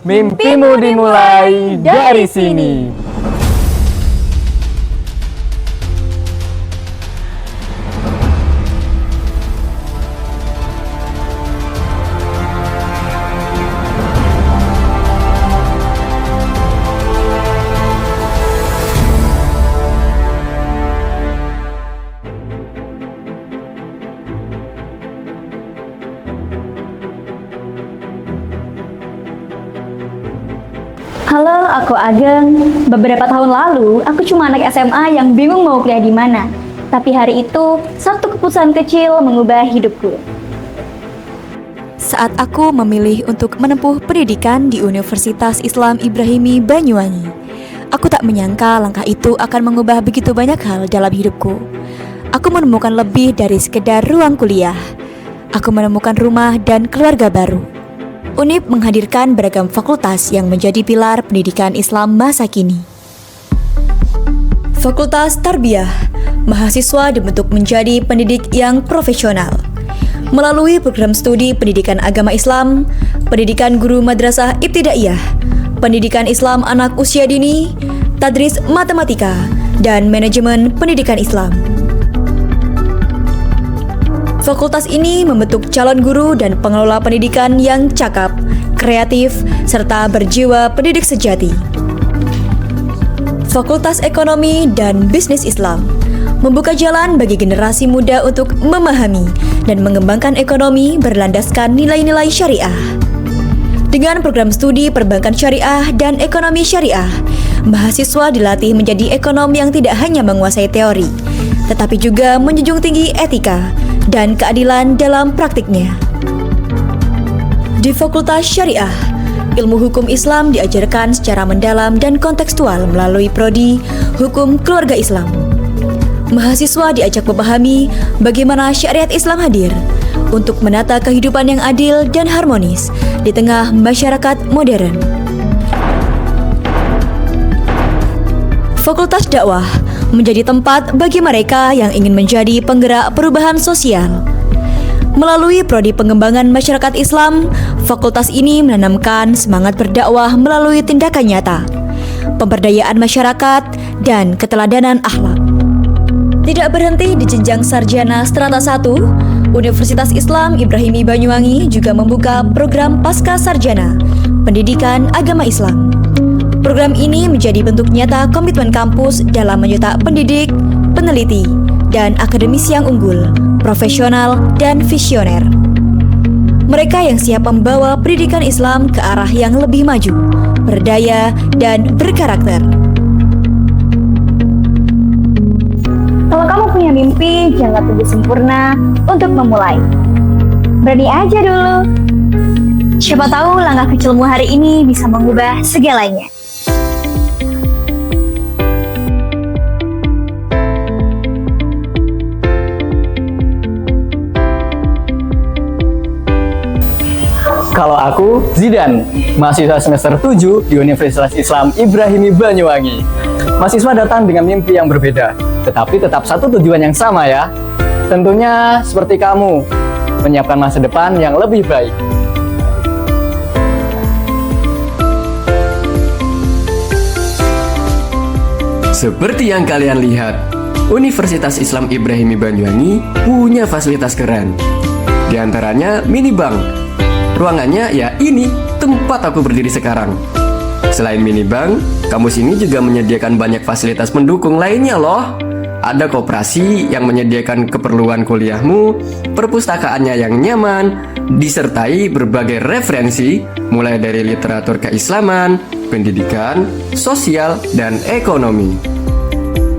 Mimpimu dimulai dari sini. Halo, aku Ageng. Beberapa tahun lalu, aku cuma anak SMA yang bingung mau kuliah di mana. Tapi hari itu, satu keputusan kecil mengubah hidupku. Saat aku memilih untuk menempuh pendidikan di Universitas Islam Ibrahimi Banyuwangi, aku tak menyangka langkah itu akan mengubah begitu banyak hal dalam hidupku. Aku menemukan lebih dari sekedar ruang kuliah. Aku menemukan rumah dan keluarga baru. UNIP menghadirkan beragam fakultas yang menjadi pilar pendidikan Islam masa kini. Fakultas Tarbiyah, mahasiswa dibentuk menjadi pendidik yang profesional. Melalui program studi pendidikan agama Islam, pendidikan guru madrasah ibtidaiyah, pendidikan Islam anak usia dini, tadris matematika, dan manajemen pendidikan Islam. Fakultas ini membentuk calon guru dan pengelola pendidikan yang cakap, kreatif, serta berjiwa pendidik sejati. Fakultas Ekonomi dan Bisnis Islam membuka jalan bagi generasi muda untuk memahami dan mengembangkan ekonomi berlandaskan nilai-nilai syariah. Dengan program studi perbankan syariah dan ekonomi syariah, mahasiswa dilatih menjadi ekonom yang tidak hanya menguasai teori, tetapi juga menjunjung tinggi etika dan keadilan dalam praktiknya. Di Fakultas Syariah, ilmu hukum Islam diajarkan secara mendalam dan kontekstual melalui prodi Hukum Keluarga Islam. Mahasiswa diajak memahami bagaimana syariat Islam hadir untuk menata kehidupan yang adil dan harmonis di tengah masyarakat modern. Fakultas Dakwah menjadi tempat bagi mereka yang ingin menjadi penggerak perubahan sosial. Melalui prodi pengembangan masyarakat Islam, fakultas ini menanamkan semangat berdakwah melalui tindakan nyata, pemberdayaan masyarakat, dan keteladanan akhlak. Tidak berhenti di jenjang sarjana strata 1, Universitas Islam Ibrahimi Banyuwangi juga membuka program pasca sarjana pendidikan agama Islam. Program ini menjadi bentuk nyata komitmen kampus dalam mencetak pendidik, peneliti, dan akademisi yang unggul, profesional, dan visioner. Mereka yang siap membawa pendidikan Islam ke arah yang lebih maju, berdaya, dan berkarakter. Kalau kamu punya mimpi, jangan tunggu sempurna untuk memulai. Berani aja dulu. Siapa tahu langkah kecilmu hari ini bisa mengubah segalanya. Kalau aku, Zidan, mahasiswa semester 7 di Universitas Islam Ibrahimi Banyuwangi. Mahasiswa datang dengan mimpi yang berbeda, tetapi tetap satu tujuan yang sama ya. Tentunya seperti kamu, menyiapkan masa depan yang lebih baik. Seperti yang kalian lihat, Universitas Islam Ibrahimi Banyuwangi punya fasilitas keren. Di antaranya mini bank. Ruangannya ya ini, tempat aku berdiri sekarang. Selain mini bank, kampus ini juga menyediakan banyak fasilitas pendukung lainnya loh. Ada koperasi yang menyediakan keperluan kuliahmu, perpustakaannya yang nyaman, disertai berbagai referensi, mulai dari literatur keislaman, pendidikan, sosial, dan ekonomi.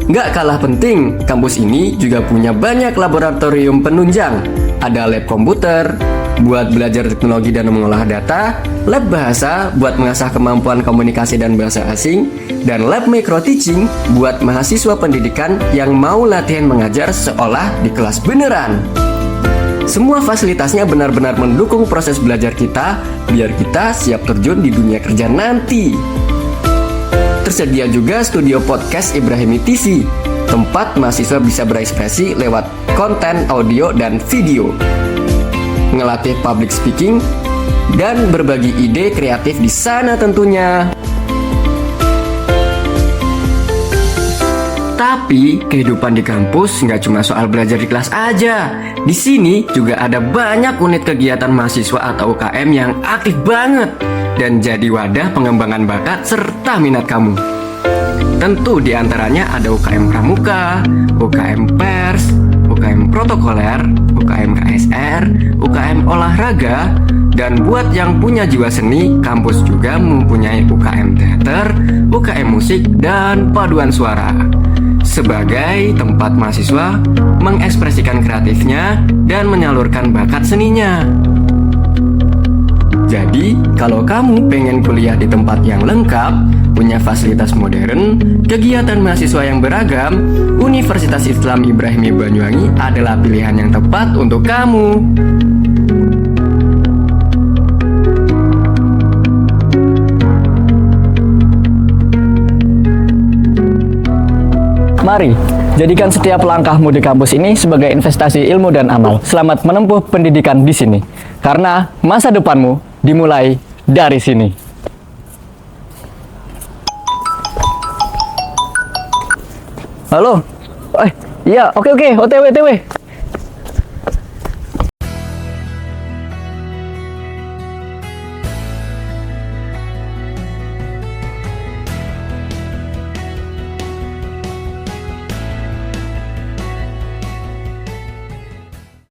Nggak kalah penting, kampus ini juga punya banyak laboratorium penunjang. Ada lab komputer, buat belajar teknologi dan mengolah data, lab bahasa buat mengasah kemampuan komunikasi dan bahasa asing, dan lab micro teaching buat mahasiswa pendidikan yang mau latihan mengajar seolah di kelas beneran. Semua fasilitasnya benar-benar mendukung proses belajar kita, biar kita siap terjun di dunia kerja nanti. Tersedia juga studio podcast Ibrahimi TV, tempat mahasiswa bisa berekspresi lewat konten audio dan video. Ngelatih public speaking, dan berbagi ide kreatif di sana tentunya. Tapi kehidupan di kampus nggak cuma soal belajar di kelas aja. Di sini juga ada banyak unit kegiatan mahasiswa atau UKM yang aktif banget dan jadi wadah pengembangan bakat serta minat kamu. Tentu di antaranya ada UKM Pramuka, UKM Pers, UKM Protokoler, UKM KSR, UKM Olahraga, dan buat yang punya jiwa seni, kampus juga mempunyai UKM Teater, UKM Musik, dan Paduan Suara. Sebagai tempat mahasiswa mengekspresikan kreatifnya dan menyalurkan bakat seninya. Jadi, kalau kamu pengen kuliah di tempat yang lengkap, punya fasilitas modern, kegiatan mahasiswa yang beragam, Universitas Islam Ibrahimi Banyuwangi adalah pilihan yang tepat untuk kamu. Mari, jadikan setiap langkahmu di kampus ini sebagai investasi ilmu dan amal. Selamat menempuh pendidikan di sini. Karena masa depanmu dimulai dari sini. Halo? Iya, oke, OTW.